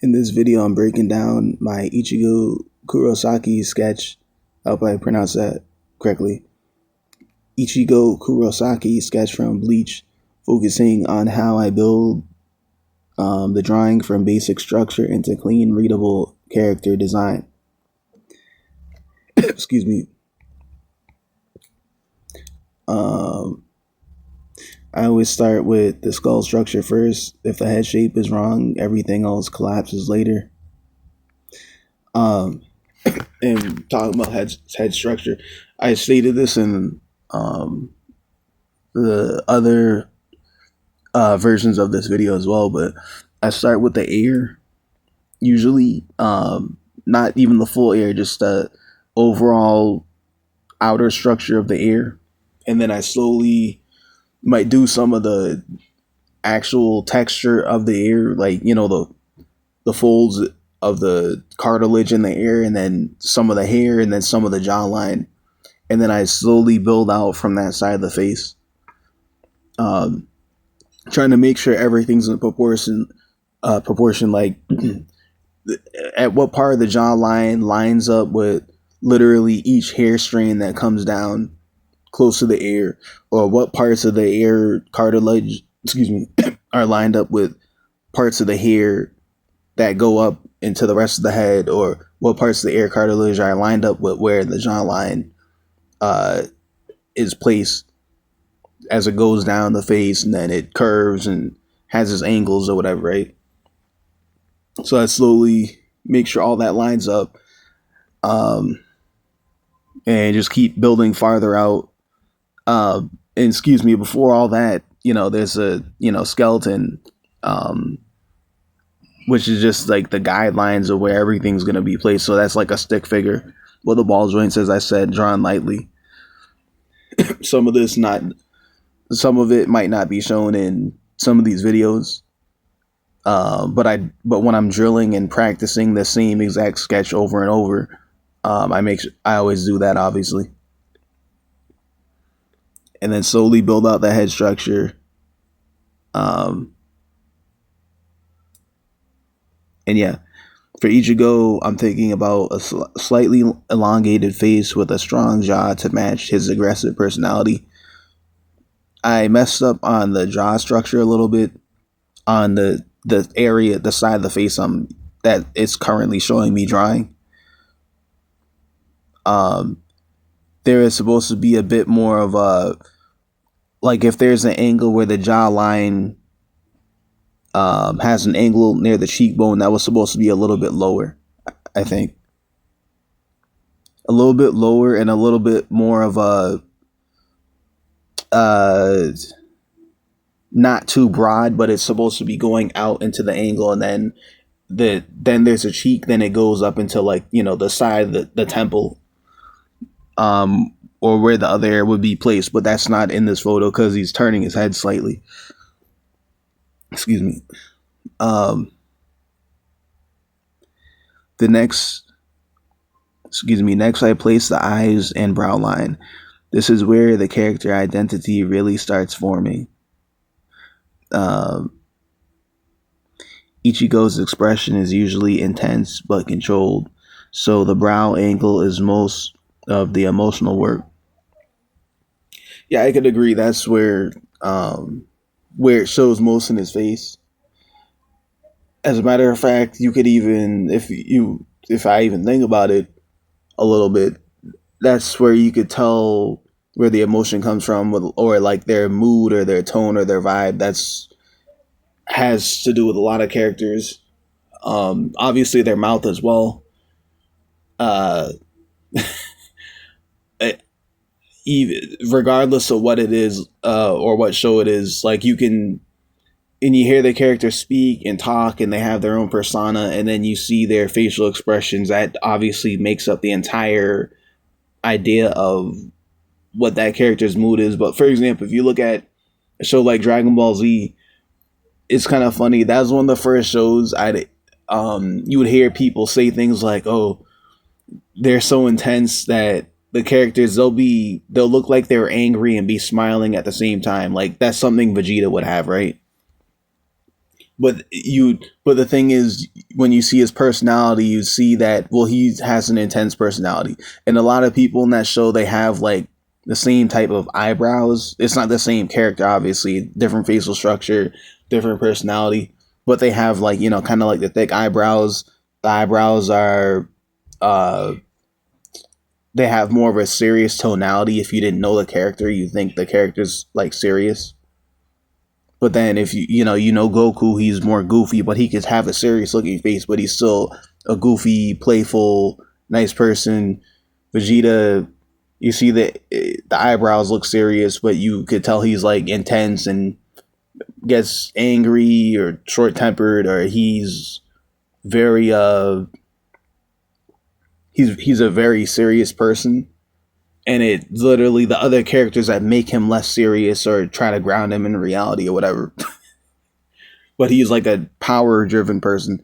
In this video, I'm breaking down my Ichigo Kurosaki sketch. I hope I pronounced that correctly. Ichigo Kurosaki sketch from Bleach, focusing on how I build the drawing from basic structure into clean, readable character design. Excuse me. I always start with the skull structure first. If the head shape is wrong, everything else collapses later. And talking about head structure, I stated this in the other versions of this video as well, but I start with the ear, usually, not even the full ear, just the overall outer structure of the ear, and then I slowly might do some of the actual texture of the ear, like the folds of the cartilage in the ear, and then some of the hair, and then some of the jawline, and then I slowly build out from that side of the face, trying to make sure everything's in proportion, like at what part of the jawline lines up with literally each hair strain that comes down close to the ear, or what parts of the ear cartilage, are lined up with parts of the hair that go up into the rest of the head, or what parts of the ear cartilage are lined up with where the jawline is placed as it goes down the face, and then it curves and has its angles or whatever, right? So I slowly make sure all that lines up, and just keep building farther out. And before all that, there's a skeleton, which is just like the guidelines of where everything's gonna be placed. So that's like a stick figure with the ball joints, as I said, drawn lightly. Some of it might not be shown in some of these videos. But when I'm drilling and practicing the same exact sketch over and over, I always do that, obviously, and then slowly build out the head structure. And yeah, for Ichigo, I'm thinking about a slightly elongated face with a strong jaw to match his aggressive personality. I messed up on the jaw structure a little bit on the area, the side of the face that it's currently showing me drawing. There is supposed to be a bit more of a, like, if there's an angle where the jawline has an angle near the cheekbone, that was supposed to be a little bit lower, I think. A little bit lower and a little bit more of a not too broad, but it's supposed to be going out into the angle, and then there's a cheek, then it goes up into, like, the side of the temple, or where the other ear would be placed, but that's not in this photo because he's turning his head slightly. Excuse me. Next I place the eyes and brow line. This is where the character identity really starts forming. Ichigo's expression is usually intense but controlled, so the brow angle is most of the emotional work. Yeah, I could agree. That's where it shows most in his face. As a matter of fact, you could even, if I even think about it a little bit, that's where you could tell where the emotion comes from, or like their mood or their tone or their vibe. That's has to do with a lot of characters. Obviously their mouth as well. Even regardless of what it is, or what show it is, like, you hear the characters speak and talk, and they have their own persona, and then you see their facial expressions. That obviously makes up the entire idea of what that character's mood is. But for example, if you look at a show like Dragon Ball Z, it's kind of funny. That was one of the first shows you would hear people say things like, "Oh, they're so intense that the characters, they'll look like they're angry and be smiling at the same time." Like, that's something Vegeta would have, right? but the thing is, when you see his personality, you see that, well, he has an intense personality, and a lot of people in that show, they have like the same type of eyebrows. It's not the same character, obviously, different facial structure, different personality, but they have like, kind of like the thick eyebrows. The eyebrows are uh they have more of a serious tonality. If you didn't know the character, you think the character's like serious. But then if you know Goku, he's more goofy, but he could have a serious looking face, but he's still a goofy, playful, nice person. Vegeta, you see the eyebrows look serious, but you could tell he's like intense and gets angry or short tempered, or he's very he's a very serious person. And it literally, the other characters that make him less serious or try to ground him in reality or whatever. But he's like a power driven person.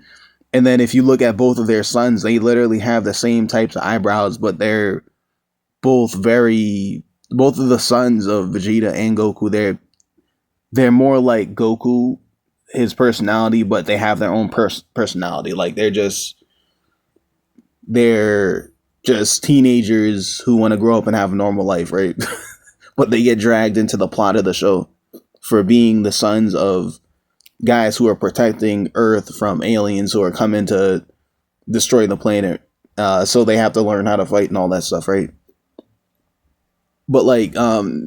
And then if you look at both of their sons, they literally have the same types of eyebrows, but they're both of the sons of Vegeta and Goku, they're more like Goku, his personality, but they have their own personality. Like they're just teenagers who want to grow up and have a normal life, right? But they get dragged into the plot of the show for being the sons of guys who are protecting Earth from aliens who are coming to destroy the planet. So they have to learn how to fight and all that stuff, right? But like,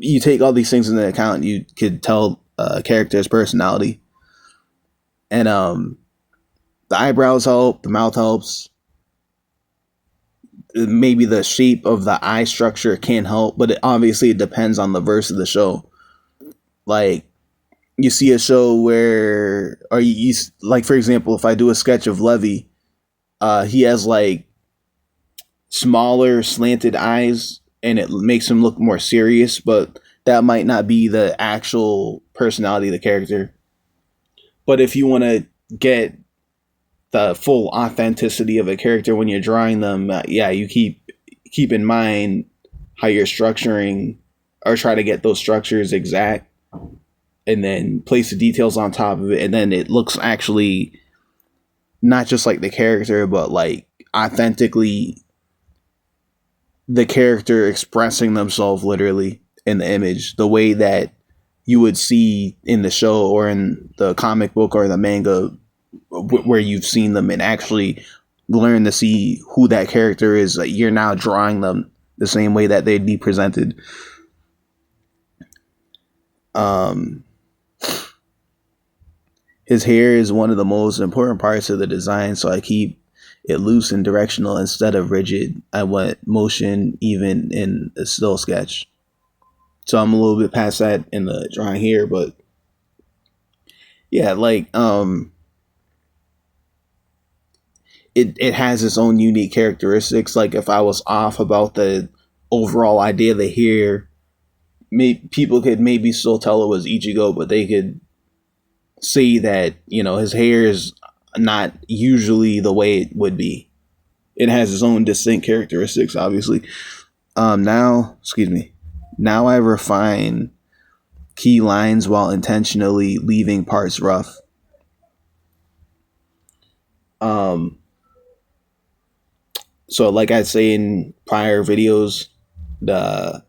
you take all these things into account, you could tell a character's personality, and the eyebrows help, the mouth helps. Maybe the shape of the eye structure can help, but obviously it depends on the verse of the show. Like, you see a show where, or like, for example, if I do a sketch of Levy, he has like smaller slanted eyes and it makes him look more serious, but that might not be the actual personality of the character. But if you want to get the full authenticity of a character when you're drawing them, yeah, you keep in mind how you're structuring, or try to get those structures exact, and then place the details on top of it, and then it looks actually not just like the character, but like authentically the character expressing themselves literally in the image, the way that you would see in the show or in the comic book or the manga, where you've seen them and actually learn to see who that character is. Like, you're now drawing them the same way that they'd be presented. His hair is one of the most important parts of the design, so I keep it loose and directional instead of rigid. I want motion even in a still sketch. So I'm a little bit past that in the drawing here, but yeah, like it has its own unique characteristics. Like, if I was off about the overall idea of the hair, people could maybe still tell it was Ichigo, but they could see that, his hair is not usually the way it would be. It has its own distinct characteristics, obviously. Now I refine key lines while intentionally leaving parts rough. So like I say in prior videos, and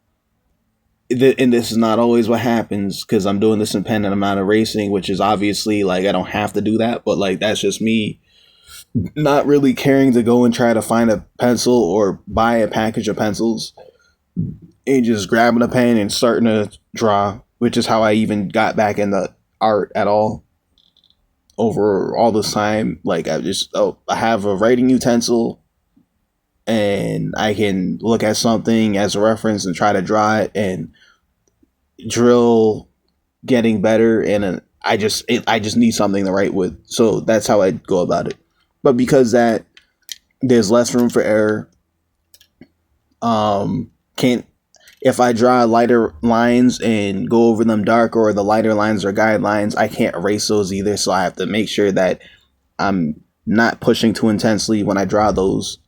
this is not always what happens, because I'm doing this independent amount of racing, which is obviously, like, I don't have to do that, but like, that's just me not really caring to go and try to find a pencil or buy a package of pencils and just grabbing a pen and starting to draw, which is how I even got back into art at all over all this time. Like, I have a writing utensil and I can look at something as a reference and try to draw it and drill getting better, and I just need something to write with. So that's how I go about it. But because that there's less room for error, can't if I draw lighter lines and go over them dark, or the lighter lines are guidelines, I can't erase those either. So I have to make sure that I'm not pushing too intensely when I draw those.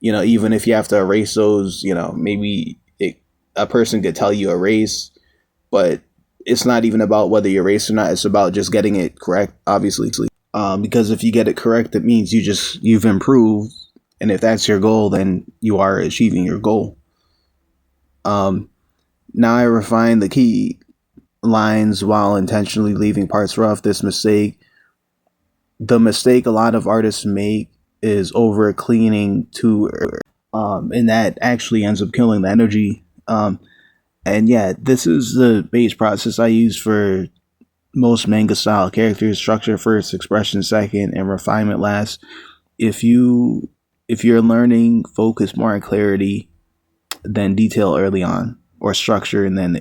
Even if you have to erase those, maybe a person could tell you erase, but it's not even about whether you erase or not. It's about just getting it correct, obviously. Because if you get it correct, it means you've improved, and if that's your goal, then you are achieving your goal. Um, Now I refine the key lines while intentionally leaving parts rough. The mistake a lot of artists make is over cleaning too, and that actually ends up killing the energy. And yeah, this is the base process I use for most manga style characters: structure first, expression second, and refinement last. If you if you're learning, focus more on clarity than detail early on, or structure and then